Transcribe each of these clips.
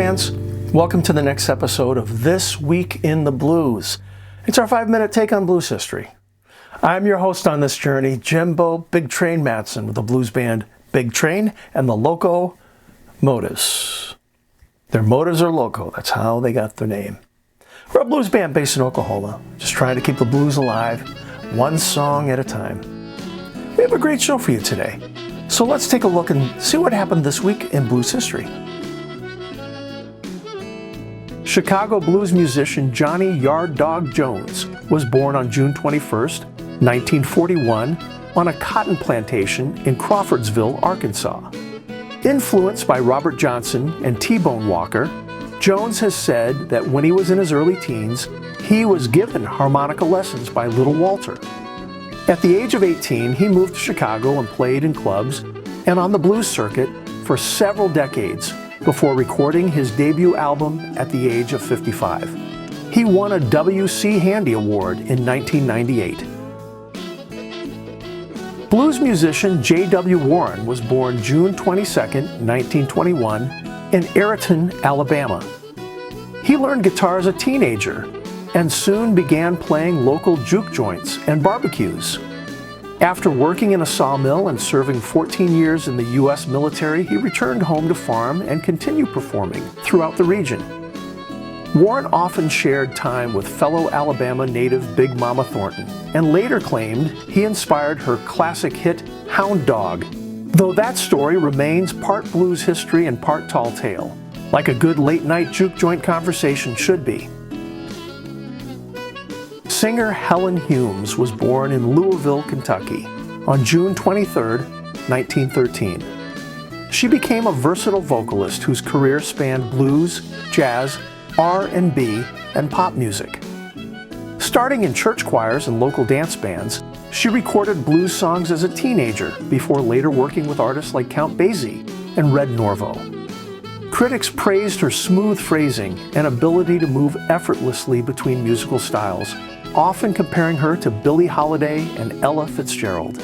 fans, welcome to the next episode of This Week in the Blues. It's our 5-minute take on blues history. I'm your host on this journey, Jimbo Big Train Matson with the blues band Big Train and the Loco motives. Their motives are Loco, that's how they got their name. We're a blues band based in Oklahoma, just trying to keep the blues alive, one song at a time. We have a great show for you today, so let's take a look and see what happened this week in blues history. Chicago blues musician Johnny Yard Dog Jones was born on June 21st, 1941, on a cotton plantation in Crawfordsville, Arkansas. Influenced by Robert Johnson and T-Bone Walker, Jones has said that when he was in his early teens, he was given harmonica lessons by Little Walter. At the age of 18, he moved to Chicago and played in clubs and on the blues circuit for several decades before recording his debut album at the age of 55. He won a W.C. Handy Award in 1998. Blues musician J.W. Warren was born June 22, 1921, in Ayrton, Alabama. He learned guitar as a teenager and soon began playing local juke joints and barbecues. After working in a sawmill and serving 14 years in the U.S. military, he returned home to farm and continued performing throughout the region. Warren often shared time with fellow Alabama native Big Mama Thornton, and later claimed he inspired her classic hit, Hound Dog, though that story remains part blues history and part tall tale, like a good late-night juke joint conversation should be. Singer Helen Humes was born in Louisville, Kentucky, on June 23, 1913. She became a versatile vocalist whose career spanned blues, jazz, R&B, and pop music. Starting in church choirs and local dance bands, she recorded blues songs as a teenager before later working with artists like Count Basie and Red Norvo. Critics praised her smooth phrasing and ability to move effortlessly between musical styles, often comparing her to Billie Holiday and Ella Fitzgerald.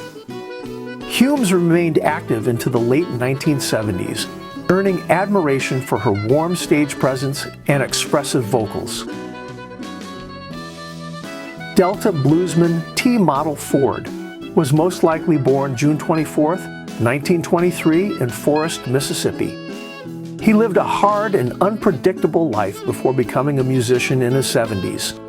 Humes remained active into the late 1970s, earning admiration for her warm stage presence and expressive vocals. Delta bluesman T. Model Ford was most likely born June 24, 1923, in Forest, Mississippi. He lived a hard and unpredictable life before becoming a musician in his 70s.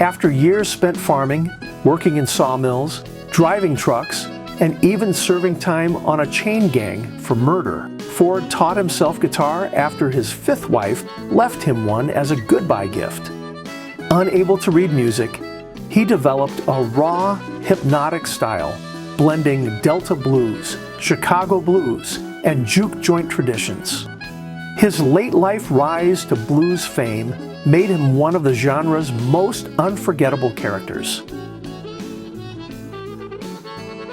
After years spent farming, working in sawmills, driving trucks, and even serving time on a chain gang for murder, Ford taught himself guitar after his fifth wife left him one as a goodbye gift. Unable to read music, he developed a raw, hypnotic style, blending Delta blues, Chicago blues, and juke joint traditions. His late-life rise to blues fame made him one of the genre's most unforgettable characters.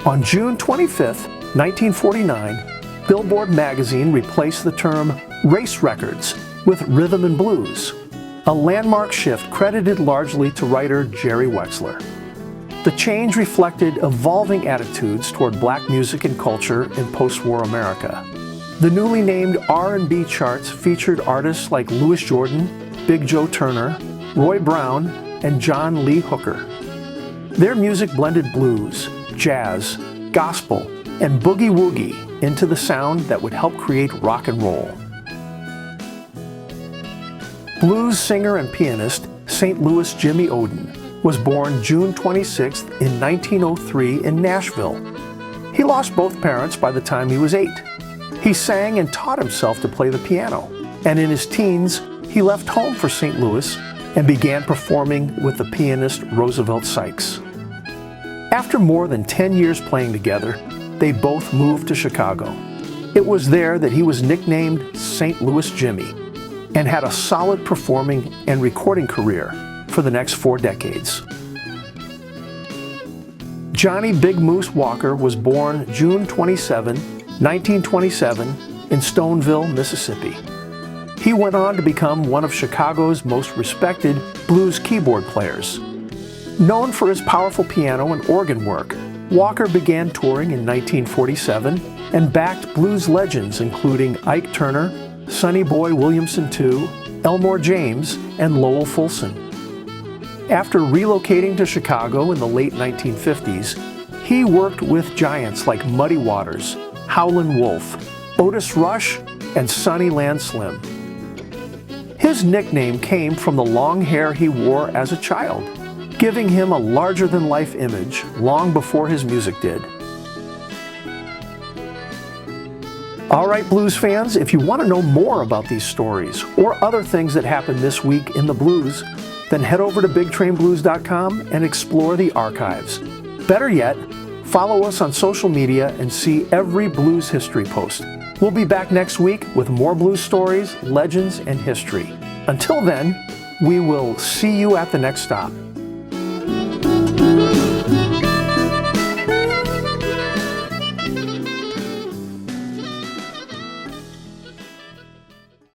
On June 25, 1949, Billboard magazine replaced the term race records with rhythm and blues, a landmark shift credited largely to writer Jerry Wexler. The change reflected evolving attitudes toward black music and culture in post-war America. The newly named R&B charts featured artists like Louis Jordan, Big Joe Turner, Roy Brown, and John Lee Hooker. Their music blended blues, jazz, gospel, and boogie-woogie into the sound that would help create rock and roll. Blues singer and pianist St. Louis Jimmy Oden was born June 26 in 1903 in Nashville. He lost both parents by the time he was 8. He sang and taught himself to play the piano, and in his teens, he left home for St. Louis and began performing with the pianist Roosevelt Sykes. After more than 10 years playing together, they both moved to Chicago. It was there that he was nicknamed St. Louis Jimmy and had a solid performing and recording career for the next 4 decades. Johnny Big Moose Walker was born June 27, 1927, in Stoneville, Mississippi. He went on to become one of Chicago's most respected blues keyboard players. Known for his powerful piano and organ work, Walker began touring in 1947 and backed blues legends including Ike Turner, Sonny Boy Williamson II, Elmore James, and Lowell Fulson. After relocating to Chicago in the late 1950s, he worked with giants like Muddy Waters, Howlin' Wolf, Otis Rush, and Sonny Landslim. His nickname came from the long hair he wore as a child, giving him a larger-than-life image long before his music did. All right, blues fans, if you want to know more about these stories or other things that happened this week in the blues, then head over to BigTrainBlues.com and explore the archives. Better yet, follow us on social media and see every blues history post. We'll be back next week with more blues stories, legends, and history. Until then, we will see you at the next stop.